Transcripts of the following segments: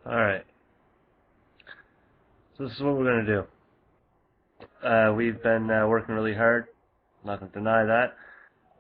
Alright, so this is what we're going to do. We've been working really hard, not going to deny that.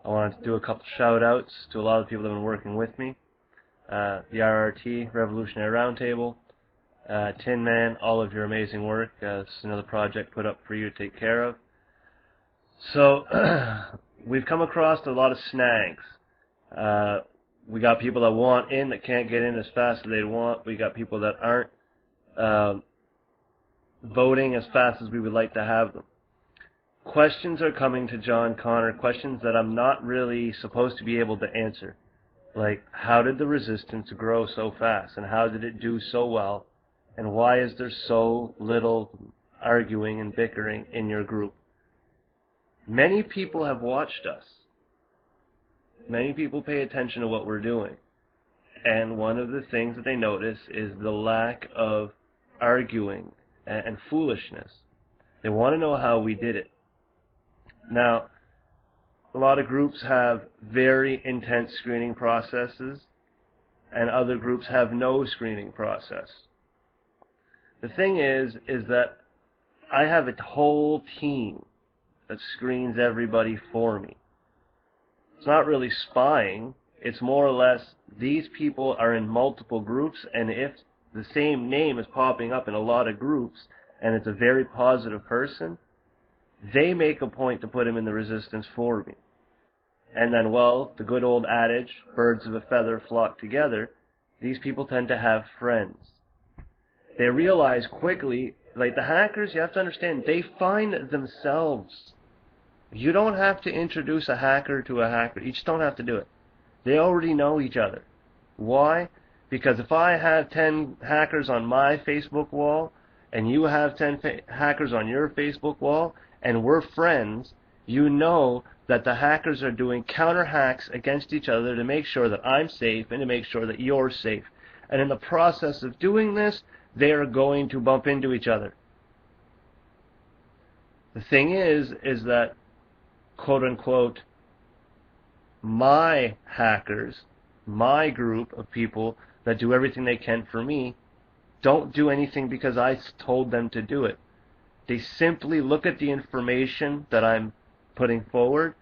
I wanted to do a couple shout outs to a lot of people that have been working with me. The RRT, Revolutionary Roundtable, Tin Man, all of your amazing work. This is another project put up for you to take care of. So, we've come across a lot of snags. We got people that want in that can't get in as fast as they'd want. We got people that aren't voting as fast as we would like to have them. Questions are coming to John Connor, questions that I'm not really supposed to be able to answer. Like, how did the resistance grow so fast, and how did it do so well, and why is there so little arguing and bickering in your group? Many people have watched us. Many people pay attention to what we're doing. And one of the things that they notice is the lack of arguing and foolishness. They want to know how we did it. Now, a lot of groups have very intense screening processes, and other groups have no screening process. The thing is that I have a whole team that screens everybody for me. It's not really spying. It's more or less these people are in multiple groups, and if the same name is popping up in a lot of groups, and it's a very positive person, they make a point to put him in the resistance for me. And then, well, the good old adage, birds of a feather flock together, these people tend to have friends. They realize quickly, like the hackers, you have to understand, they find themselves. You don't have to introduce a hacker to a hacker. You just don't have to do it. They already know each other. Why? Because if I have 10 hackers on my Facebook wall, and you have 10 hackers on your Facebook wall, and we're friends, you know that the hackers are doing counter hacks against each other to make sure that I'm safe and to make sure that you're safe. And in the process of doing this, they are going to bump into each other. The thing is that, quote unquote, my hackers, my group of people that do everything they can for me, don't do anything because I told them to do it. They simply look at the information that I'm putting forward,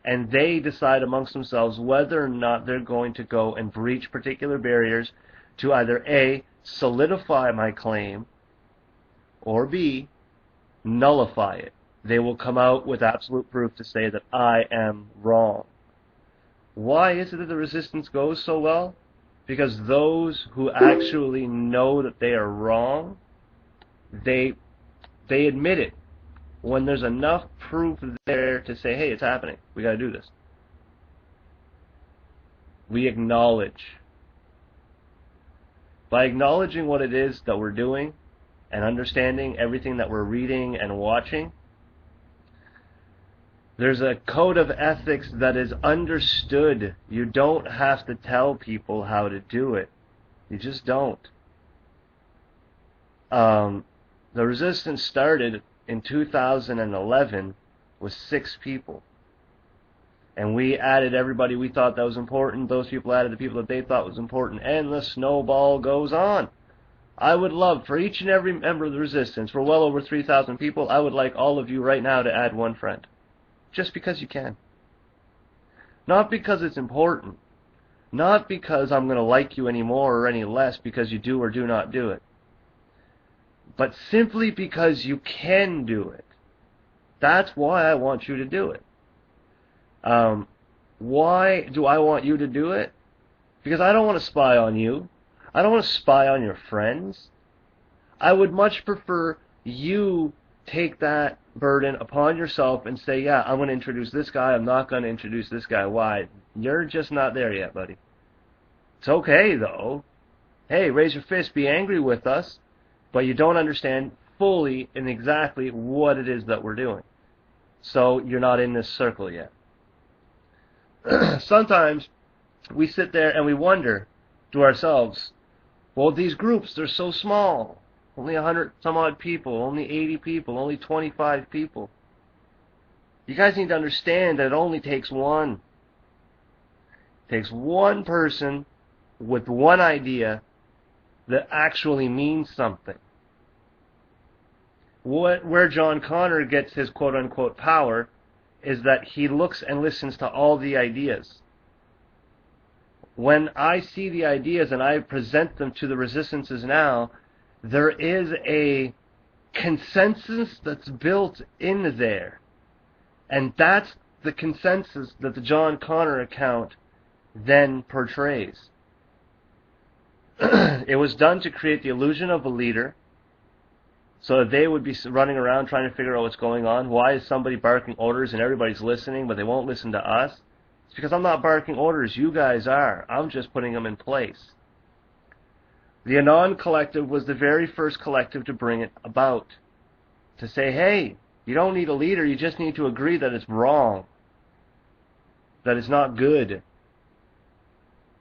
and they decide amongst themselves whether or not they're going to go and breach particular barriers to either A, solidify my claim, or B, nullify it. They will come out with absolute proof to say that I am wrong. Why is it that the resistance goes so well? Because those who actually know that they are wrong, they admit it. When there's enough proof there to say, hey, it's happening, we got to do this. We acknowledge. By acknowledging what it is that we're doing and understanding everything that we're reading and watching, there's a code of ethics that is understood. You don't have to tell people how to do it. You just don't. The resistance started in 2011 with 6 people. And we added everybody we thought that was important. Those people added the people that they thought was important. And the snowball goes on. I would love for each and every member of the resistance, for well over 3,000 people, I would like all of you right now to add one friend. Just because you can. Not because it's important. Not because I'm going to like you any more or any less because you do or do not do it. But simply because you can do it. That's why I want you to do it. Why do I want you to do it? Because I don't want to spy on you. I don't want to spy on your friends. I would much prefer you take that burden upon yourself and say, yeah, I'm going to introduce this guy, I'm not going to introduce this guy. Why? You're just not there yet, buddy. It's okay, though. Hey, raise your fist, be angry with us, but you don't understand fully and exactly what it is that we're doing. So you're not in this circle yet. Sometimes we sit there and we wonder to ourselves, well, these groups, they're so small. Only 100 some odd people, only 80 people, only 25 people. You guys need to understand that it only takes one. It takes one person with one idea that actually means something. Where John Connor gets his quote-unquote power is that he looks and listens to all the ideas. When I see the ideas and I present them to the resistances now, there is a consensus that's built in there. And that's the consensus that the John Connor account then portrays. It was done to create the illusion of a leader, so that they would be running around trying to figure out what's going on. Why is somebody barking orders and everybody's listening, but they won't listen to us? It's because I'm not barking orders. You guys are. I'm just putting them in place. The Anon Collective was the very first collective to bring it about. To say, hey, you don't need a leader. You just need to agree that it's wrong. That it's not good.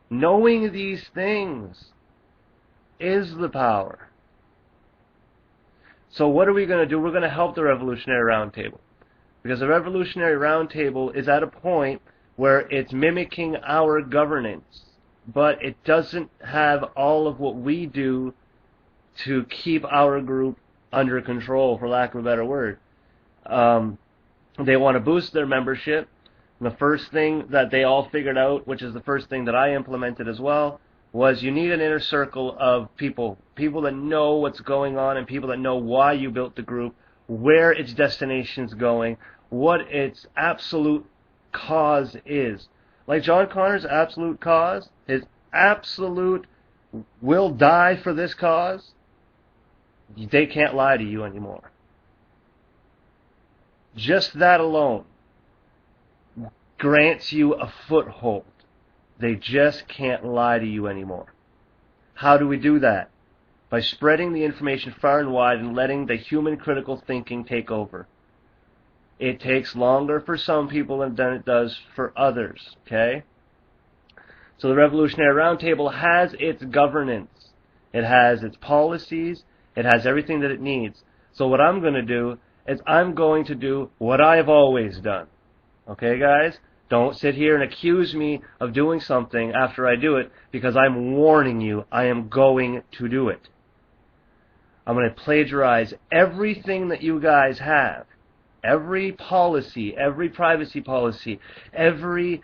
Knowing these things is the power. So what are we going to do? We're going to help the Revolutionary Roundtable. Because the Revolutionary Roundtable is at a point where it's mimicking our governance, but it doesn't have all of what we do to keep our group under control, for lack of a better word. They want to boost their membership. And the first thing that they all figured out, which is the first thing that I implemented as well, was you need an inner circle of people that know what's going on and people that know why you built the group, where its destination's going, what its absolute cause is. Like John Connor's absolute cause, his absolute will die for this cause, they can't lie to you anymore. Just that alone grants you a foothold. They just can't lie to you anymore. How do we do that? By spreading the information far and wide and letting the human critical thinking take over. It takes longer for some people than it does for others, okay? So the Revolutionary Roundtable has its governance. It has its policies. It has everything that it needs. So what I'm going to do is I'm going to do what I've always done. Okay, guys? Don't sit here and accuse me of doing something after I do it, because I'm warning you I am going to do it. I'm going to plagiarize everything that you guys have. Every policy, every privacy policy, every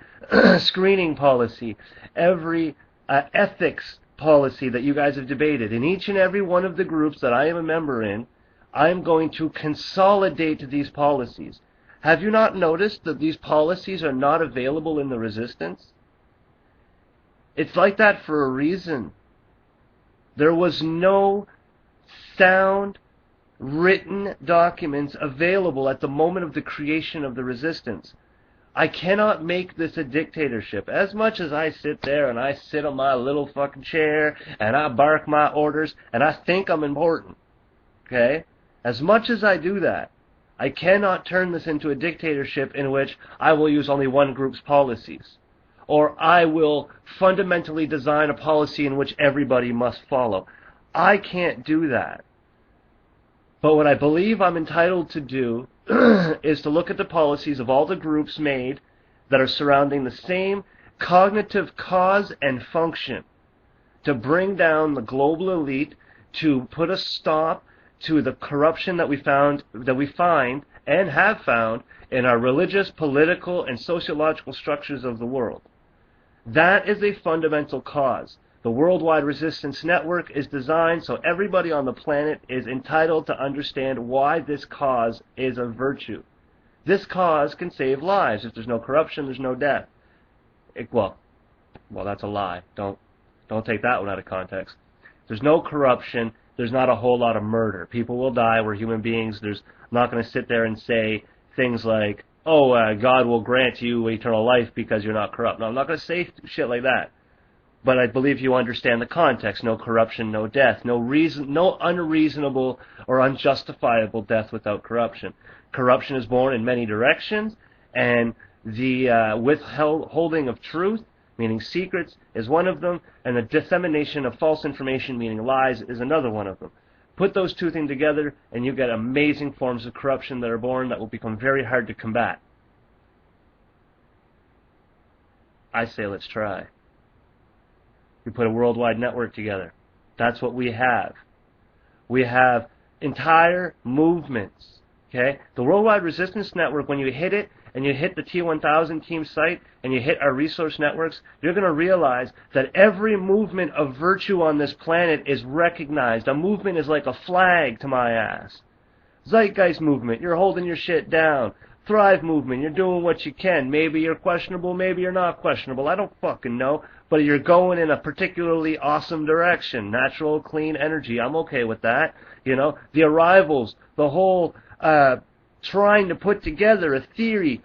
screening policy, every ethics policy that you guys have debated. In each and every one of the groups that I am a member in, I'm going to consolidate these policies. Have you not noticed that these policies are not available in the resistance? It's like that for a reason. There was no sound written documents available at the moment of the creation of the resistance. I cannot make this a dictatorship. As much as I sit there and I sit on my little fucking chair and I bark my orders and I think I'm important, okay? As much as I do that, I cannot turn this into a dictatorship in which I will use only one group's policies. Or I will fundamentally design a policy in which everybody must follow. I can't do that. But what I believe I'm entitled to do is to look at the policies of all the groups made that are surrounding the same cognitive cause and function, to bring down the global elite, to put a stop to the corruption that we find and have found in our religious, political, and sociological structures of the world. That is a fundamental cause. The Worldwide Resistance Network is designed so everybody on the planet is entitled to understand why this cause is a virtue. This cause can save lives. If there's no corruption, there's no death. Well, that's a lie. Don't take that one out of context. If there's no corruption, there's not a whole lot of murder. People will die. We're human beings. I'm not going to sit there and say things like, God will grant you eternal life because you're not corrupt. No, I'm not going to say shit like that. But I believe you understand the context. No corruption, no death. No unreasonable or unjustifiable death without corruption. Corruption is born in many directions, and the withholding of truth, meaning secrets, is one of them, and the dissemination of false information, meaning lies, is another one of them. Put those two things together, and you get amazing forms of corruption that are born that will become very hard to combat. I say let's try. We put a worldwide network together. That's what we have. We have entire movements. Okay? The Worldwide Resistance Network, when you hit it, and you hit the T1000 team site, and you hit our resource networks, you're going to realize that every movement of virtue on this planet is recognized. A movement is like a flag to my ass. Zeitgeist movement, you're holding your shit down. Thrive movement, you're doing what you can. Maybe you're questionable, maybe you're not questionable. I don't fucking know. But you're going in a particularly awesome direction. Natural, clean energy. I'm okay with that. You know, the arrivals, the whole trying to put together a theory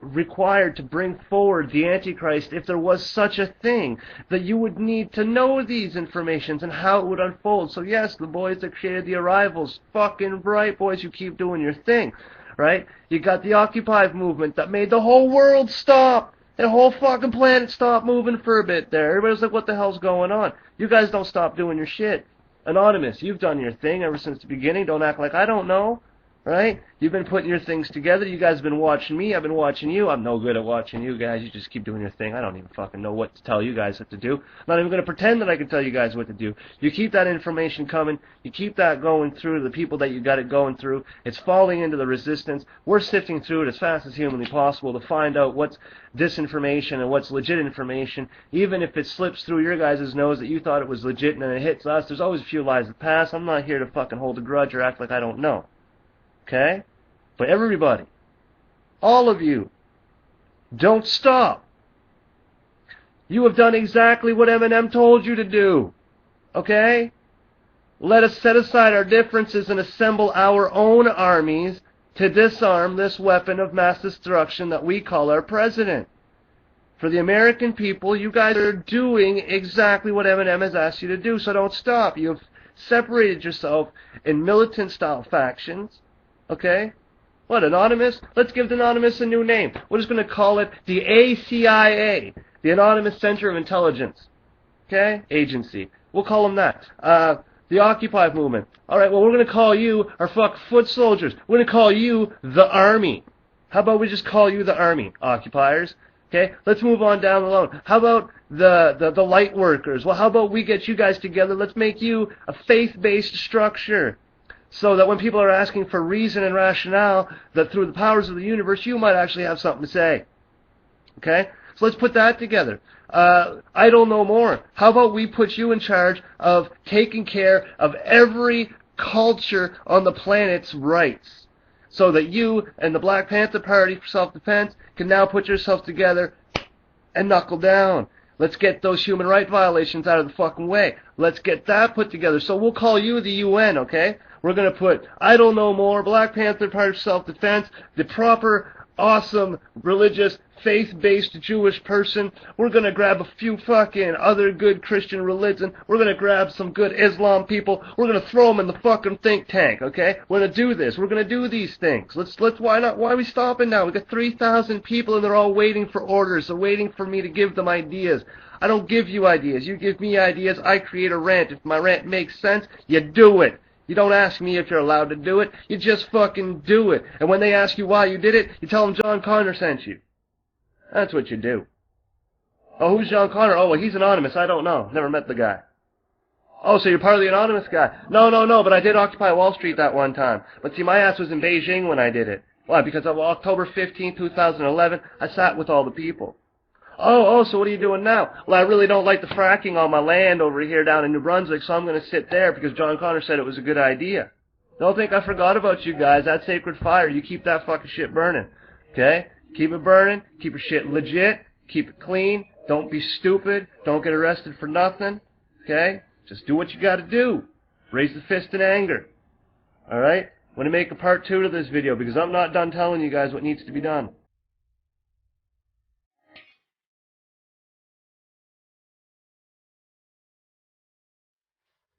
required to bring forward the Antichrist, if there was such a thing, that you would need to know these informations and how it would unfold. So yes, the boys that created the arrivals, fucking right, boys, you keep doing your thing, right? You got the Occupy movement that made the whole world stop. The whole fucking planet stopped moving for a bit there. Everybody's like, what the hell's going on? You guys don't stop doing your shit. Anonymous, you've done your thing ever since the beginning. Don't act like I don't know. Right? You've been putting your things together. You guys have been watching me. I've been watching you. I'm no good at watching you guys. You just keep doing your thing. I don't even fucking know what to tell you guys what to do. I'm not even going to pretend that I can tell you guys what to do. You keep that information coming. You keep that going through to the people that you got it going through. It's falling into the resistance. We're sifting through it as fast as humanly possible to find out what's disinformation and what's legit information. Even if it slips through your guys' nose that you thought it was legit and then it hits us, there's always a few lies that pass. I'm not here to fucking hold a grudge or act like I don't know. Okay? But everybody, all of you, don't stop. You have done exactly what Eminem told you to do. Okay? Let us set aside our differences and assemble our own armies to disarm this weapon of mass destruction that we call our president. For the American people, you guys are doing exactly what Eminem has asked you to do, so don't stop. You have separated yourself in militant-style factions. Okay? What, Anonymous? Let's give Anonymous a new name. We're just going to call it the ACIA, the Anonymous Center of Intelligence. Okay? Agency. We'll call them that. The Occupy movement. Alright, well, we're going to call you our foot soldiers. We're going to call you the Army. How about we just call you the Army, occupiers? Okay? Let's move on down the line. How about the light workers? Well, how about we get you guys together? Let's make you a faith-based structure. So that when people are asking for reason and rationale, that through the powers of the universe, you might actually have something to say. Okay? So let's put that together. I don't know more. How about we put you in charge of taking care of every culture on the planet's rights? So that you and the Black Panther Party for Self-Defense can now put yourselves together and knuckle down. Let's get those human rights violations out of the fucking way. Let's get that put together. So we'll call you the UN, okay? We're going to put I don't know more, Black Panther Party for Self-Defense, the proper, awesome, religious, faith-based Jewish person. We're going to grab a few fucking other good Christian religion. We're going to grab some good Islam people. We're going to throw them in the fucking think tank, okay? We're going to do this. We're going to do these things. Why not? Why are we stopping now? We got 3,000 people and they're all waiting for orders. They're waiting for me to give them ideas. I don't give you ideas. You give me ideas. I create a rant. If my rant makes sense, you do it. You don't ask me if you're allowed to do it. You just fucking do it. And when they ask you why you did it, you tell them John Connor sent you. That's what you do. Oh, who's John Connor? Oh, well, he's anonymous. I don't know. Never met the guy. Oh, so you're part of the anonymous guy. No, but I did Occupy Wall Street that one time. But see, my ass was in Beijing when I did it. Why? Because of October 15, 2011, I sat with all the people. Oh, so what are you doing now? Well, I really don't like the fracking on my land over here down in New Brunswick, so I'm going to sit there because John Connor said it was a good idea. Don't think I forgot about you guys. That sacred fire, you keep that fucking shit burning. Okay? Keep it burning. Keep your shit legit. Keep it clean. Don't be stupid. Don't get arrested for nothing. Okay? Just do what you got to do. Raise the fist in anger. Alright? I'm going to make a part 2 to this video because I'm not done telling you guys what needs to be done.